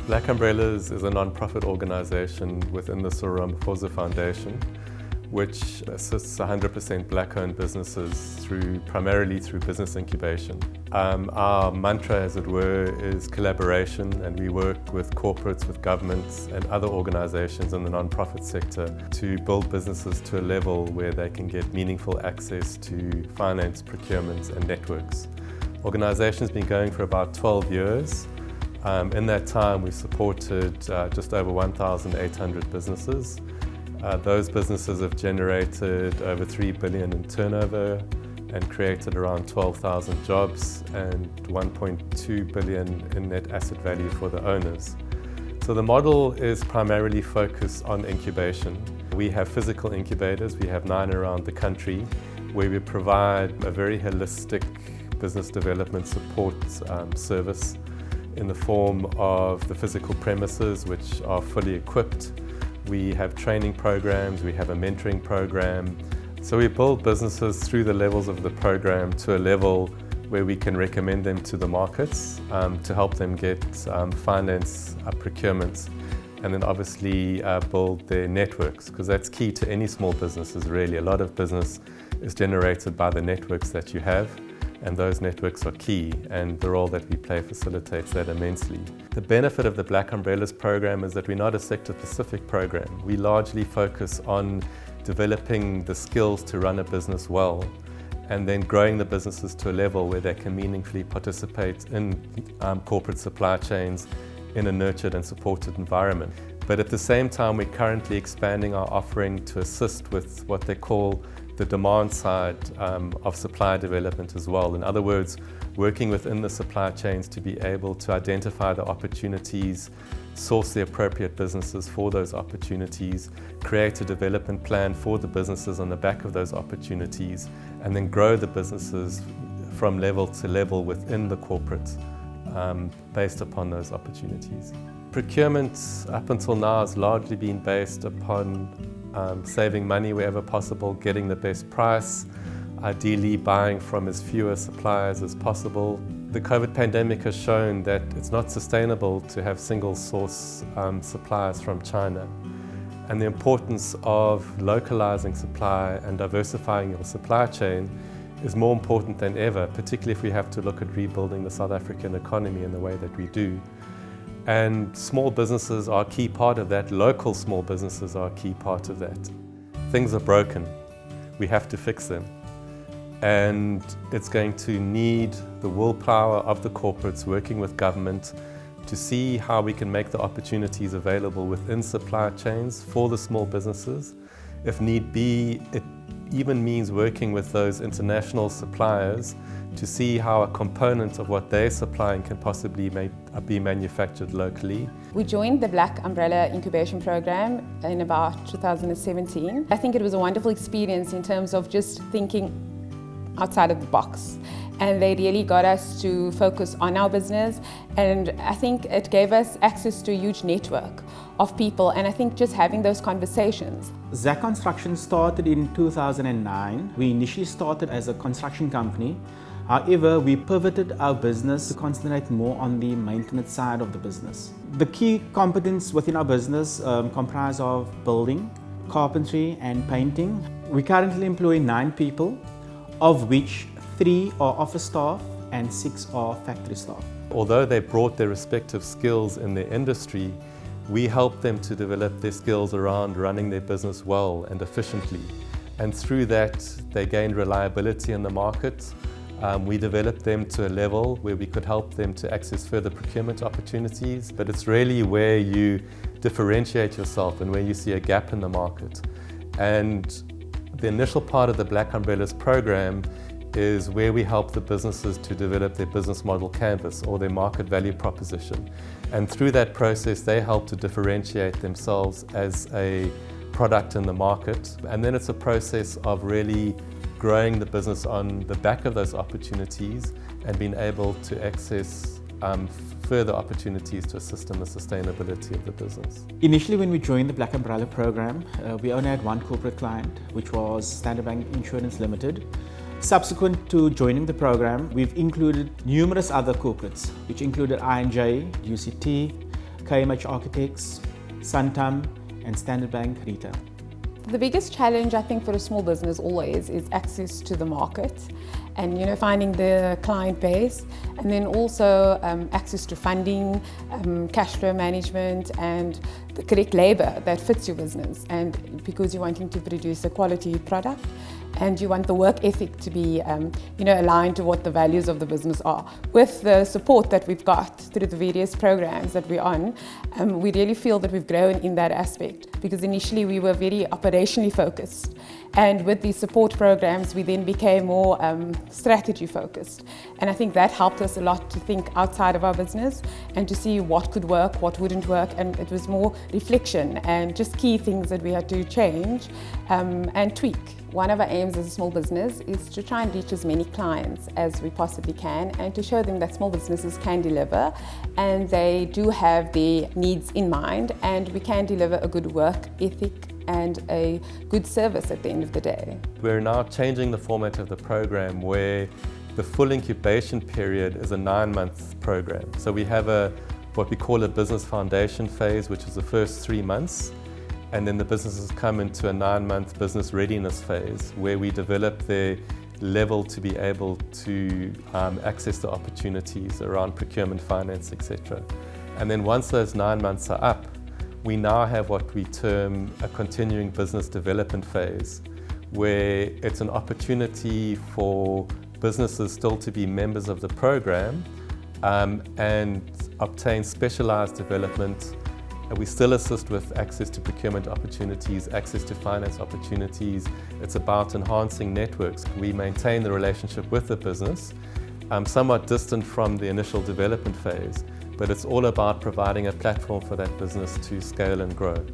Black Umbrellas is a non-profit organisation within the Cyril Ramaphosa Foundation, which assists 100% black-owned businesses primarily through business incubation. Our mantra, as it were, is collaboration, and we work with corporates, with governments and other organisations in the non-profit sector to build businesses to a level where they can get meaningful access to finance, procurement and networks. Organisation's been going for about 12 years. In that time, we've supported just over 1,800 businesses. Those businesses have generated over 3 billion in turnover and created around 12,000 jobs and 1.2 billion in net asset value for the owners. So the model is primarily focused on incubation. We have physical incubators, we have 9 around the country, where we provide a very holistic business development support service in the form of the physical premises, which are fully equipped. We have training programs, we have a mentoring program. So we build businesses through the levels of the program to a level where we can recommend them to the markets to help them get finance, procurement, and then obviously build their networks, because that's key to any small businesses really. A lot of business is generated by the networks that you have, and those networks are key, and the role that we play facilitates that immensely. The benefit of the Black Umbrellas program is that we're not a sector-specific program. We largely focus on developing the skills to run a business well, and then growing the businesses to a level where they can meaningfully participate in corporate supply chains in a nurtured and supported environment. But at the same time, we're currently expanding our offering to assist with what they call the demand side of supply development as well. In other words, working within the supply chains to be able to identify the opportunities, source the appropriate businesses for those opportunities, create a development plan for the businesses on the back of those opportunities, and then grow the businesses from level to level within the corporate based upon those opportunities. Procurement up until now has largely been based upon saving money wherever possible, getting the best price, ideally buying from as fewer suppliers as possible. The COVID pandemic has shown that it's not sustainable to have single source suppliers from China. And the importance of localizing supply and diversifying your supply chain is more important than ever, particularly if we have to look at rebuilding the South African economy in the way that we do. And small businesses are a key part of that. Local small businesses are a key part of that. Things are broken. We have to fix them. And it's going to need the willpower of the corporates working with government to see how we can make the opportunities available within supply chains for the small businesses. If need be, it even means working with those international suppliers to see how a component of what they're supplying can possibly be manufactured locally. We joined the Black Umbrella Incubation Program in about 2017. I think it was a wonderful experience in terms of just thinking outside of the box. And they really got us to focus on our business, and I think it gave us access to a huge network of people, and I think just having those conversations. ZAC Construction started in 2009. We initially started as a construction company. However, we pivoted our business to concentrate more on the maintenance side of the business. The key competence within our business comprise of building, carpentry and painting. We currently employ 9 people, of which 3 are office staff and 6 are factory staff. Although they brought their respective skills in their industry, we helped them to develop their skills around running their business well and efficiently. And through that, they gained reliability in the market. We developed them to a level where we could help them to access further procurement opportunities. But it's really where you differentiate yourself and where you see a gap in the market. And the initial part of the Black Umbrellas program is where we help the businesses to develop their business model canvas or their market value proposition. And through that process, they help to differentiate themselves as a product in the market. And then it's a process of really growing the business on the back of those opportunities and being able to access further opportunities to assist in the sustainability of the business. Initially, when we joined the Black Umbrella program, we only had one corporate client, which was Standard Bank Insurance Limited. Subsequent to joining the program, we've included numerous other corporates, which included I&J, UCT, KMH Architects, Santam, and Standard Bank Retail. The biggest challenge, I think, for a small business always is access to the market and finding the client base, and then also access to funding, cash flow management, and the correct labor that fits your business. And because you're wanting to produce a quality product, and you want the work ethic to be aligned to what the values of the business are. With the support that we've got through the various programs that we're on, we really feel that we've grown in that aspect, because initially we were very operationally focused, and with these support programs we then became more strategy focused, and I think that helped us a lot to think outside of our business and to see what could work, what wouldn't work, and it was more reflection and just key things that we had to change and tweak. One of our aims as a small business is to try and reach as many clients as we possibly can, and to show them that small businesses can deliver and they do have their needs in mind, and we can deliver a good work ethic and a good service at the end of the day. We're now changing the format of the program where the full incubation period is a 9-month program. So we have what we call a business foundation phase, which is the first 3 months. And then the businesses come into a 9-month business readiness phase where we develop their level to be able to access the opportunities around procurement, finance, etc. And then once those 9 months are up, we now have what we term a continuing business development phase, where it's an opportunity for businesses still to be members of the program and obtain specialized development. We still assist with access to procurement opportunities, access to finance opportunities. It's about enhancing networks. We maintain the relationship with the business, somewhat distant from the initial development phase, but it's all about providing a platform for that business to scale and grow.